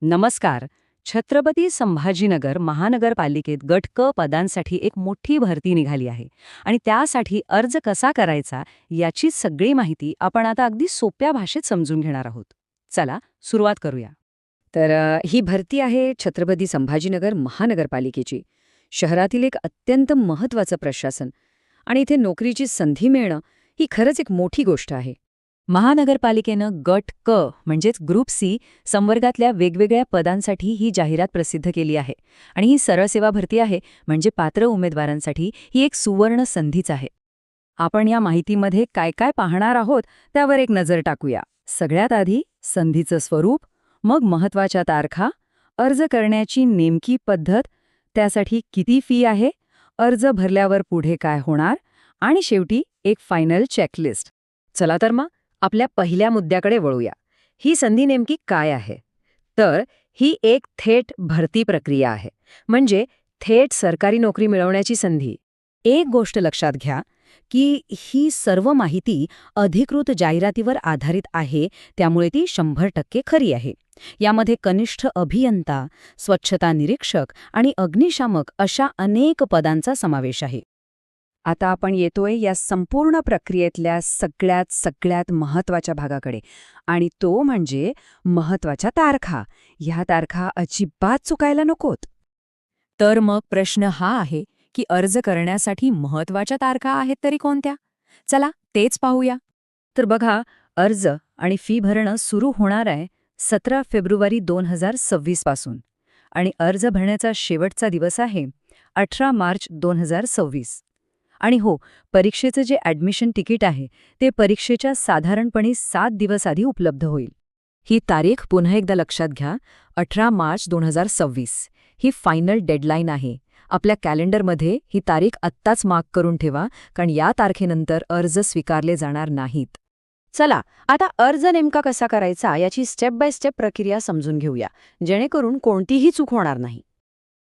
नमस्कार. छत्रपती संभाजीनगर महानगरपालिकेत गट क पदांसाठी एक मोठी भरती निघाली आहे आणि त्यासाठी अर्ज कसा करायचा याची सगळी माहिती आपण आता अगदी सोप्या भाषेत समजून घेणार आहोत. चला सुरुवात करूया. ही भरती आहे छत्रपती संभाजीनगर महानगरपालिकेची. शहरातील एक अत्यंत महत्त्वाचं प्रशासन आणि इथे नोकरीची संधी मिळणं ही खरंच एक मोठी गोष्ट आहे. महानगरपालिकेनं गट क म्हणजेच ग्रुप सी संवर्गातल्या वेगवेगळ्या पदांसाठी ही जाहिरात प्रसिद्ध केली आहे आणि ही सरळ सेवा भरती आहे, म्हणजे पात्र उमेदवारांसाठी ही एक सुवर्ण संधीच आहे. आपण या माहितीमध्ये काय काय पाहणार आहोत त्यावर एक नजर टाकूया. सगळ्यात आधी संधीचं स्वरूप, मग महत्त्वाच्या तारखा, अर्ज करण्याची नेमकी पद्धत, त्यासाठी किती फी आहे, अर्ज भरल्यावर पुढे काय होणार आणि शेवटी एक फायनल चेकलिस्ट. चला तर मग आपल्या पहिल्या मुद्द्याकडे वळूया. ही संधी नेमकी काय आहे? तर ही एक थेट भरती प्रक्रिया आहे, म्हणजे थेट सरकारी नोकरी मिळवण्याची संधी. एक गोष्ट लक्षात घ्या की ही सर्व माहिती अधिकृत जाहिरातीवर आधारित आहे, त्यामुळे ती 100% खरी आहे. यामध्ये कनिष्ठ अभियंता, स्वच्छता निरीक्षक आणि अग्निशामक अशा अनेक पदांचा समावेश आहे. आता आपण येतोय या संपूर्ण प्रक्रियेतल्या सगळ्यात महत्त्वाच्या भागाकडे, आणि तो म्हणजे महत्त्वाच्या तारखा. ह्या तारखा अजिबात चुकायला नकोत. तर मग प्रश्न हा आहे की अर्ज करण्यासाठी महत्त्वाच्या तारखा आहेत तरी कोणत्या? चला तेच पाहूया. तर बघा, अर्ज आणि फी भरणं सुरू होणार आहे 17 फेब्रुवारी 2026 पासून आणि अर्ज भरण्याचा शेवटचा दिवस आहे 18 मार्च 2026. आणि हो, परीक्षेचं जे ॲडमिशन तिकीट आहे ते परीक्षेच्या साधारणपणे 7 दिवस आधी उपलब्ध होईल. ही तारीख पुन्हा एकदा लक्षात घ्या, 18 मार्च 2026 ही फायनल डेडलाईन आहे. आपल्या कॅलेंडरमध्ये ही तारीख आत्ताच मार्क करून ठेवा, कारण या तारखेनंतर अर्ज स्वीकारले जाणार नाहीत. चला आता अर्ज नेमका कसा करायचा याची स्टेप बाय स्टेप प्रक्रिया समजून घेऊया, जेणेकरून कोणतीही चूक होणार नाही.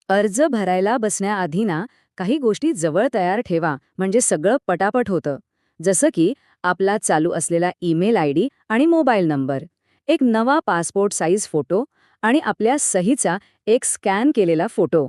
अर्ज भरायला बसण्याआधी ना काही गोष्टी जवळ तयार ठेवा, म्हणजे सगळं पटापट होतं. जसं की आपला चालू असलेला ईमेल आयडी आणि मोबाईल नंबर, एक नवा पासपोर्ट साईज फोटो आणि आपल्या सहीचा एक स्कॅन केलेला फोटो.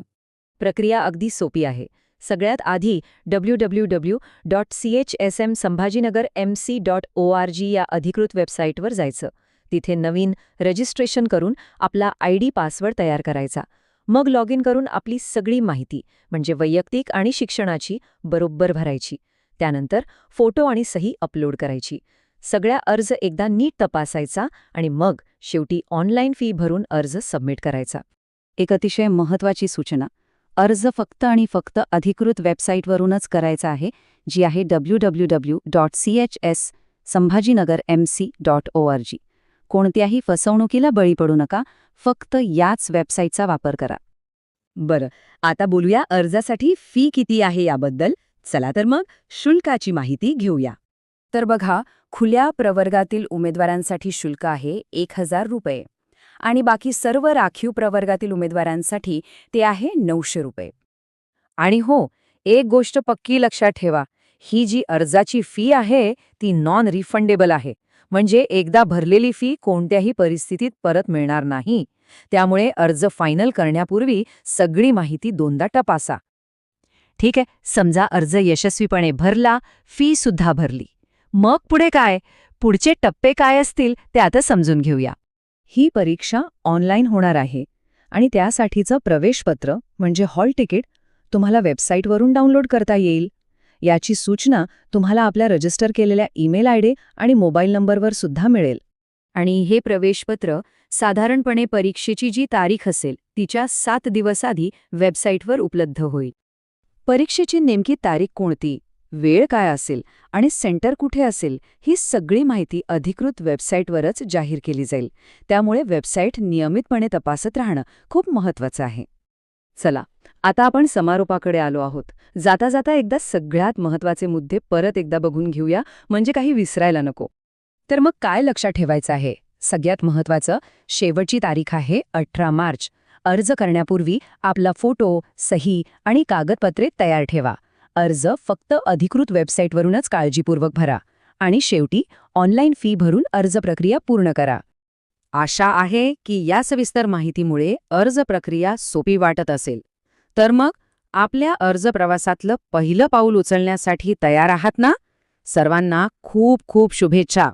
प्रक्रिया अगदी सोपी आहे. सगळ्यात आधी www.chsmsambhajinagarmc.org या अधिकृत वेबसाईटवर जायचं. तिथे नवीन रजिस्ट्रेशन करून आपला आयडी पासवर्ड तयार करायचा. मग लॉग इन करून आपली सगळी माहिती, म्हणजे वैयक्तिक आणि शिक्षणाची, बरोबर भरायची. त्यानंतर फोटो आणि सही अपलोड करायची. सगळ्या अर्ज एकदा नीट तपासायचा आणि मग शेवटी ऑनलाईन फी भरून अर्ज सबमिट करायचा. एक अतिशय महत्त्वाची सूचना, अर्ज फक्त आणि फक्त अधिकृत वेबसाईटवरूनच करायचा आहे, जी आहे www.chsambhajinagarmc.org. कोणत्याही फसवणुकीला बळी पडू नका, फक्त याच वेबसाईटचा वापर करा. बरं, आता बोलूया अर्जासाठी फी किती आहे याबद्दल. चला तर मग शुल्काची माहिती घेऊया. तर बघा, खुल्या प्रवर्गातील उमेदवारांसाठी शुल्क आहे 1000 रुपये आणि बाकी सर्व राखीव प्रवर्गातील उमेदवारांसाठी ते आहे 900 रुपये. आणि हो, एक गोष्ट पक्की लक्षात ठेवा, ही जी अर्जाची फी आहे ती नॉन रिफंडेबल आहे, म्हणजे एकदा भरलेली फी कोणत्याही परिस्थितीत परत मिळणार नाही. त्यामुळे अर्ज फायनल करण्यापूर्वी सगळी माहिती दोनदा तपासा. ठीक आहे, समजा अर्ज यशस्वीपणे भरला, फी सुद्धा भरली. मग पुढे काय? पुढचे टप्पे काय असतील ते आता समजून घेऊया. ही परीक्षा ऑनलाईन होणार आहे आणि त्यासाठीचं प्रवेशपत्र म्हणजे हॉल तिकीट तुम्हाला वेबसाईटवरून डाउनलोड करता येईल. याची सूचना तुम्हाला आपल्या रजिस्टर केलेल्या ईमेल आयडी आणि मोबाईल नंबरवर सुद्धा मिळेल. आणि हे प्रवेशपत्र साधारणपणे परीक्षेची जी तारीख असेल तिच्या 7 दिवस आधी वेबसाईटवर उपलब्ध होईल. परीक्षेची नेमकी तारीख कोणती, वेळ काय असेल आणि सेंटर कुठे असेल, ही सगळी माहिती अधिकृत वेबसाईटवरच जाहीर केली जाईल. त्यामुळे वेबसाईट नियमितपणे तपासत राहणं खूप महत्त्वाचं आहे. चला आता आपण समारोपाकडे आलो आहोत. जाता जाता एकदा सगळ्यात महत्त्वाचे मुद्दे परत एकदा बघून घेऊया, म्हणजे काही विसरायला नको. तर मग काय लक्षात ठेवायचं आहे? सगळ्यात महत्त्वाचं, शेवटची तारीख आहे 18 मार्च. अर्ज करण्यापूर्वी आपला फोटो, सही आणि कागदपत्रे तयार ठेवा. अर्ज फक्त अधिकृत वेबसाईटवरूनच काळजीपूर्वक भरा आणि शेवटी ऑनलाईन फी भरून अर्ज प्रक्रिया पूर्ण करा. आशा आहे की या सविस्तर माहितीमुळे अर्ज प्रक्रिया सोपी वाटत असेल. तर मग आपल्या अर्ज प्रवासातलं पहिलं पाऊल उचलण्यासाठी तयार आहात ना? सर्वांना खूप खूप शुभेच्छा.